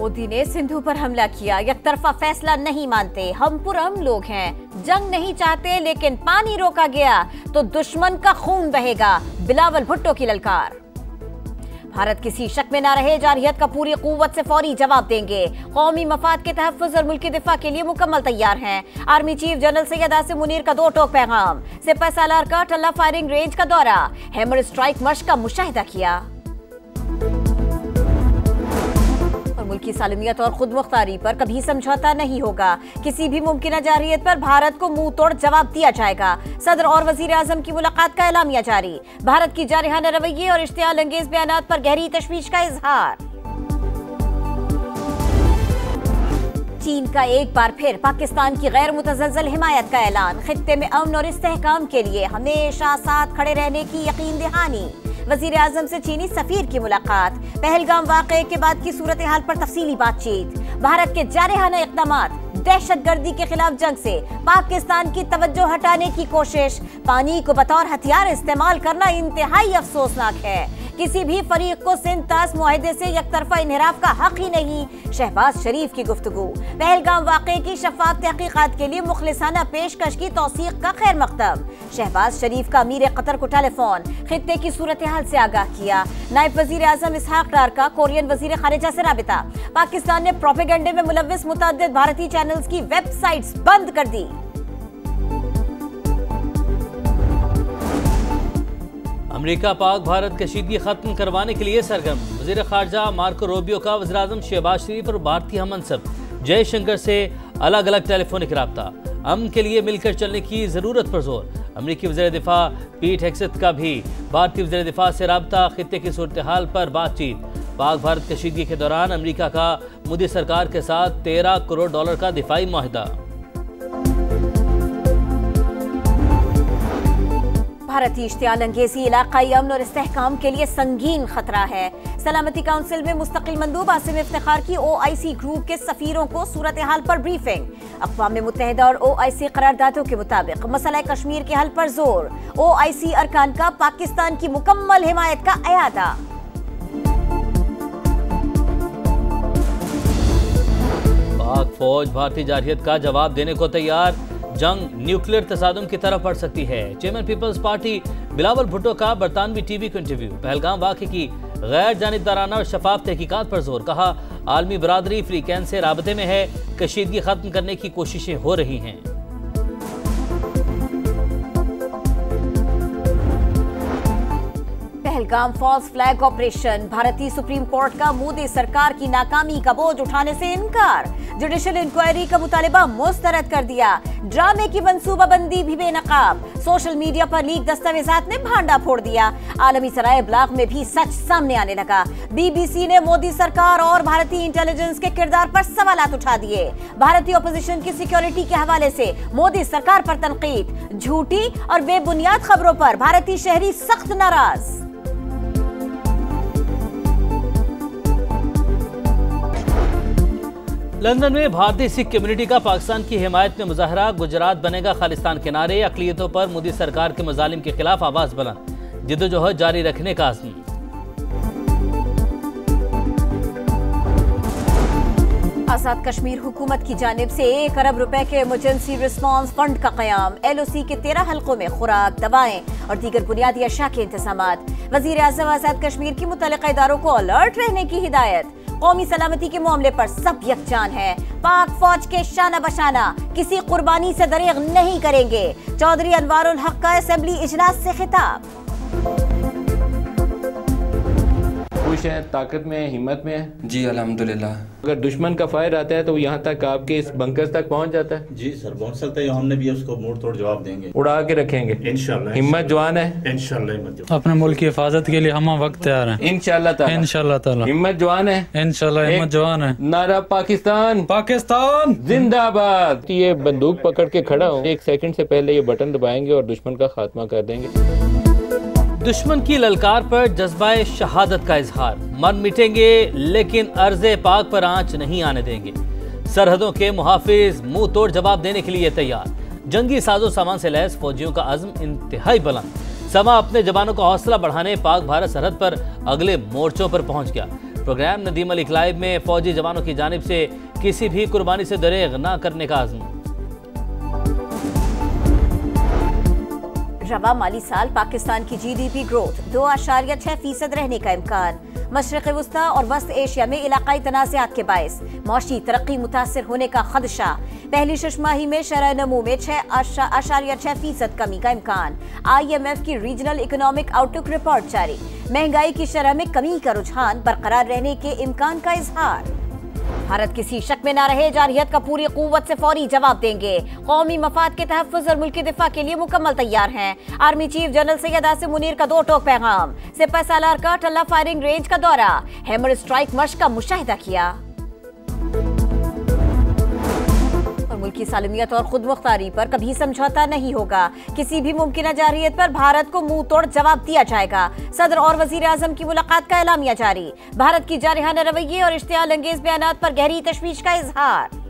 मोदी ने सिंधु पर हमला किया, एक तरफा फैसला नहीं मानते, हम पुरअमन लोग हैं, जंग नहीं चाहते लेकिन पानी रोका गया तो दुश्मन का खून बहेगा, बिलावल भुट्टो की ललकार। भारत किसी शक में ना रहे, जारहियत का पूरी कुव्वत से फौरी जवाब देंगे, कौमी मफाद के तहफ़्फ़ुज़ और मुल्की दिफा के लिए मुकम्मल तैयार हैं। Army chief general Syed Asim Munir का 2 टोक पैगाम, सिपह सालार का टल्ला फायरिंग रेंज का दौरा, हैमर स्ट्राइक मश्क का मुशाहिदा किया। मुल्की सालमियत और खुद मुख्तारी पर कभी समझौता नहीं होगा, किसी भी मुमकिन जारहियत पर भारत को मुंह तोड़ जवाब दिया जाएगा। सदर और वजीर आजम की मुलाकात का ऐलामिया जारी, भारत की जारहाना रवैये और इश्तियाल अंगेज बयानात पर गहरी तशवीश का इजहार। चीन का एक बार फिर पाकिस्तान की गैर मुतज़लज़ल हिमायत का ऐलान, खित्ते में अमन और इस्तेहकाम के लिए हमेशा साथ खड़े रहने की यकीन दहानी। वजीर आजम से चीनी सफीर की मुलाकात, पहलगाम वाक़े के बाद की सूरत हाल पर तफसीली बातचीत, भारत के जारहाना इक़दामात, दहशतगर्दी के खिलाफ जंग से पाकिस्तान की तवज्जो हटाने की कोशिश, पानी को बतौर हथियार इस्तेमाल करना इंतहाई अफसोसनाक है, किसी भी फरीक को सिंध तास मुआहदे से यकतरफा इन्हिराफ का हक ही नहीं। शहबाज शरीफ की गुफ्तगू, पहलगाम वाक़े की शफ़ाफ़ तहक़ीक़ात के लिए मुखलिसाना पेशकश की तौसीक़ का खैर मक़दम। शहबाज शरीफ का अमीर कतर को टेलीफोन, खित्ते की सूरत हाल से आगाह किया। नायब वज़ीर आज़म इसहाक़ डार का कोरियन वज़ीर ख़ारिजा से राबिता, पाकिस्तान ने प्रोपेगेंडे में मुलव्विस मुतअद्दिद भारतीय चैनल्स की वेबसाइट्स बंद कर दी। अमेरिका पाक भारत कशीदगी खत्म करवाने के लिए सरगर्म, वज़ीर ख़ारजा मार्को रूबियो का वज़ीर आज़म शहबाज शरीफ और भारतीय हममनसब जयशंकर से अलग अलग टेलीफोनिक राब्ता, अमन के लिए मिलकर चलने की ज़रूरत पर जोर। अमरीकी वज़ीर दिफा पीट हेगसेथ का भी भारतीय वज़ीर दिफा से राब्ता, खित्ते की सूरत हाल पर बातचीत। पाक भारत कशीदगी के दौरान अमरीका का मोदी सरकार के साथ $13 करोड़ का दिफाई मुआहदा। भारतीय इश्तियाल अंगेज़ी इलाकाई अमन और इस्तेहकाम के लिए संगीन खतरा है। सलामती काउंसिल में मुस्तकिल मंदूब आसिम इफ्तिखार की OIC ग्रुप के सफीरों को सूरत हाल पर ब्रीफिंग। अक़वाम मुत्तहिदा और OIC करारदादों के मुताबिक मसला कश्मीर के हल पर जोर, OIC अरकान का पाकिस्तान की मुकम्मल हिमायत का अयादा। पाक फौज भारतीय जारहियत का जवाब देने को तैयार, जंग न्यूक्लियर तसादुम की तरफ बढ़ सकती है। चेयरमैन पीपल्स पार्टी बिलावल भुट्टो का बरतानवी टीवी को इंटरव्यू, पहलगाम वाक़े की गैर जानिबदाराना और शफाफ तहकीकात पर जोर, कहा आलमी बरादरी फ्रीकैन से राबते में है, कशीदगी खत्म करने की कोशिशें हो रही हैं। पहलगाम फॉल्स फ्लैग ऑपरेशन, भारतीय सुप्रीम कोर्ट का मोदी सरकार की नाकामी का बोझ उठाने से इनकार, जुडिशल इंक्वायरी का मुतालिबा मुस्तरद कर दिया, ड्रामे की मंसूबाबंदी भी बेनकाब, सोशल मीडिया पर लीक दस्तावेजात ने भांडा फोड़ दिया, आलमी सराय इब्लाग में भी सच सामने आने लगा। BBC ने मोदी सरकार और भारतीय इंटेलिजेंस के किरदार पर सवालात उठा दिए, भारतीय ओपोजिशन की सिक्योरिटी के हवाले से मोदी सरकार पर तनकीद, झूठी और बेबुनियाद खबरों पर भारतीय शहरी सख्त नाराज। लंदन में भारतीय सिख कम्युनिटी का पाकिस्तान की हिमायत में मुजाहरा, गुजरात बनेगा खालिस्तान के नारे, अक़लियतों पर मोदी सरकार के मज़ालिम के खिलाफ आवाज़ बुलंद, जिद्दोजहद जारी रखने का अज़्म। आज़ाद कश्मीर हुकूमत की जानिब से 1 अरब रुपए के इमरजेंसी रिस्पांस फंड का क़याम, LOC के 13 हल्कों में खुराक, दवाएं और दीगर बुनियादी अशिया के इंतजामात। वज़ीर आज़म आज़ाद कश्मीर की मुतल्लिक़ा इदारों को अलर्ट रहने की हिदायत, कौमी सलामती के मामले पर सब यकजान है, पाक फौज के शाना बशाना किसी कुर्बानी से दरेग नहीं करेंगे। चौधरी अनवारुल हक का असेंबली इजलास से खिताब। खुश हैं, ताकत में, हिम्मत में? जी अल्हम्दुलिल्लाह। अगर दुश्मन का फायर आता है तो यहाँ तक आपके इस बंकर तक पहुँच जाता है? जी सर, पहुँच सकता है, हमने भी उसको मुंह तोड़ जवाब देंगे, उड़ा के रखेंगे इंशाल्लाह। हिम्मत जवान है इंशाल्लाह, अपने मुल्क की हिफाजत के लिए हम वक्त तैयार हैं इंशाल्लाह ताला। हिम्मत जवान है इंशाल्लाह, हिम्मत जवान है। नारा पाकिस्तान पाकिस्तान जिंदाबाद। ये बंदूक पकड़ के खड़ा हूँ, 1 सेकंड से पहले ये बटन दबाएंगे और दुश्मन का खात्मा कर देंगे। दुश्मन की ललकार पर जज्बाए शहादत का इजहार, मर मिटेंगे लेकिन अर्ज़े पाक पर आंच नहीं आने देंगे, सरहदों के मुहाफिज मुंह तोड़ जवाब देने के लिए तैयार, जंगी साजो सामान से लैस फौजियों का अज़्म इंतहाई बुलंद, समा अपने जवानों का हौसला बढ़ाने पाक भारत सरहद पर अगले मोर्चों पर पहुंच गया। प्रोग्राम नदीम अली क्लाइव में फौजी जवानों की जानिब से किसी भी कुर्बानी से दरेग न करने का आज़म। रवा माली साल पाकिस्तान की GDP ग्रोथ 2.6% रहने का इम्कान। मशरिक़ वस्ता और वस्त एशिया में इलाकाई तनाज़ात के बायस मौशी तरक्की मुतासिर होने का खदशा। पहली छमाही में शरह नमू में 6.6% कमी का इम्कान। IMF की रीजनल इकोनॉमिक आउटलुक रिपोर्ट जारी। महंगाई की शरह में कमी का रुझान बरकरार रहने के इम्कान का इजहार। भारत किसी शक में न रहे, जारहियत का पूरी कुव्वत से फौरी जवाब देंगे। कौमी मफाद के तहफ़्फ़ुज़ और मुल्की दिफा के लिए मुकम्मल तैयार हैं। Army chief general Syed Asim Munir का 2 टोक पैगाम। सिपह सालार का टल्ला फायरिंग रेंज का दौरा। हैमर स्ट्राइक मश्क का मुशाहिदा किया। मुल्की सालमियत और खुद मुख्तारी पर कभी समझौता नहीं होगा। किसी भी मुमकिन जारहियत पर भारत को मुंह तोड़ जवाब दिया जाएगा। सदर और वजीर आजम की मुलाकात का एलामिया जारी। भारत की जारहाना रवैये और इश्तियाल अंगेज बयानात पर गहरी तशवीश का इजहार।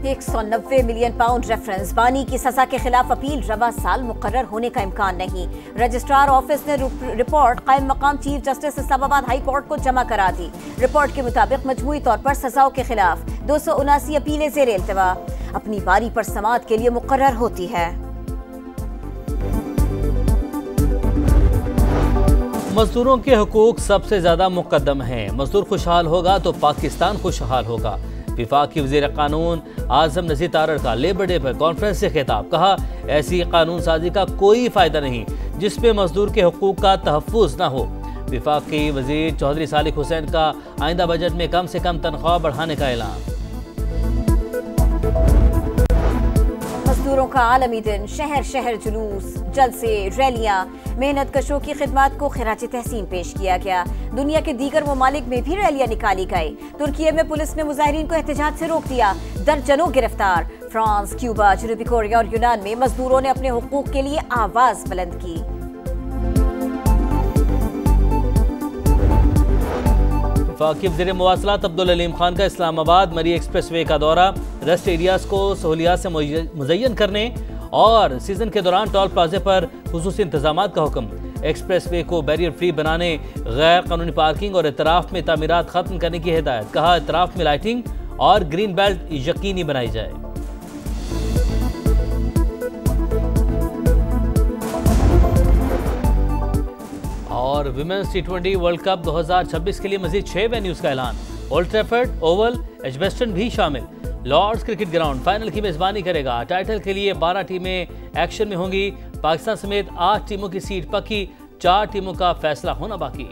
190 मिलियन पाउंड रेफरेंस बानी की सजा के खिलाफ अपील रवा साल मुकर्रर होने का इम्कान नहीं। रजिस्ट्रार ऑफिस ने रिपोर्ट कायम मकाम chief justice Islamabad high court को जमा करा दी। रिपोर्ट के मुताबिक मजमूई तौर पर सजाओं के खिलाफ 279 अपीलें ज़ेरे इल्तवा अपनी बारी पर समाअत के लिए मुकर्रर होती है। मजदूरों के हुकूक सबसे ज्यादा मुकद्दम हैं। मजदूर खुशहाल होगा तो पाकिस्तान खुशहाल होगा। विफाकी वज़ीर कानून आज़म नज़ीर तारड़ का लेबर डे पर कॉन्फ्रेंस से खिताब। कहा, ऐसी कानून साजी का कोई फ़ायदा नहीं जिसपे मजदूर के हुकूक का तहफ़्फ़ुज़ ना हो। विफाकी वज़ीर चौधरी सालिक हुसैन का आइंदा बजट में कम से कम तनख्वाह बढ़ाने का ऐलान। मजदूरों का आलमी दिन, शहर शहर जुलूस, जलसे, रैलियां। मेहनत कशों की खिदमत को खिराज तहसीन पेश किया गया। दुनिया के दीगर ममालिक में भी रैलियां निकाली गई। तुर्की में पुलिस ने मुजाहिरीन को एहतजाज से रोक दिया। दर्जनों गिरफ्तार। फ्रांस, क्यूबा, जनूबी कोरिया और यूनान में मजदूरों ने अपने हुकूक के लिए आवाज बुलंद की। वफाकी वज़ीर मवासलात अब्दुल अलीम खान का इस्लामाबाद मरी एक्सप्रेस वे का दौरा। रेस्ट एरियाज को सहूलियात से मुज़य्यन करने और सीजन के दौरान टोल प्लाजे पर खुसूसी इंतजामात का हुक्म। एक्सप्रेस वे को बैरियर फ्री बनाने, गैर कानूनी पार्किंग और इतराफ़ में तामीरात खत्म करने की हिदायत। कहा, इतराफ़ में लाइटिंग और ग्रीन बेल्ट यकीनी बनाई जाए। और विमेंस T20 वर्ल्ड कप 2026 के लिए मजीद 6 वेन्यूज का ऐलान। ओल्ड ट्रैफर्ड, ओवल, एजबेस्टन भी शामिल। लॉर्ड्स क्रिकेट ग्राउंड फाइनल की मेजबानी करेगा। टाइटल के लिए 12 टीमें एक्शन में होंगी। पाकिस्तान समेत 8 टीमों की सीट पक्की, 4 टीमों का फैसला होना बाकी।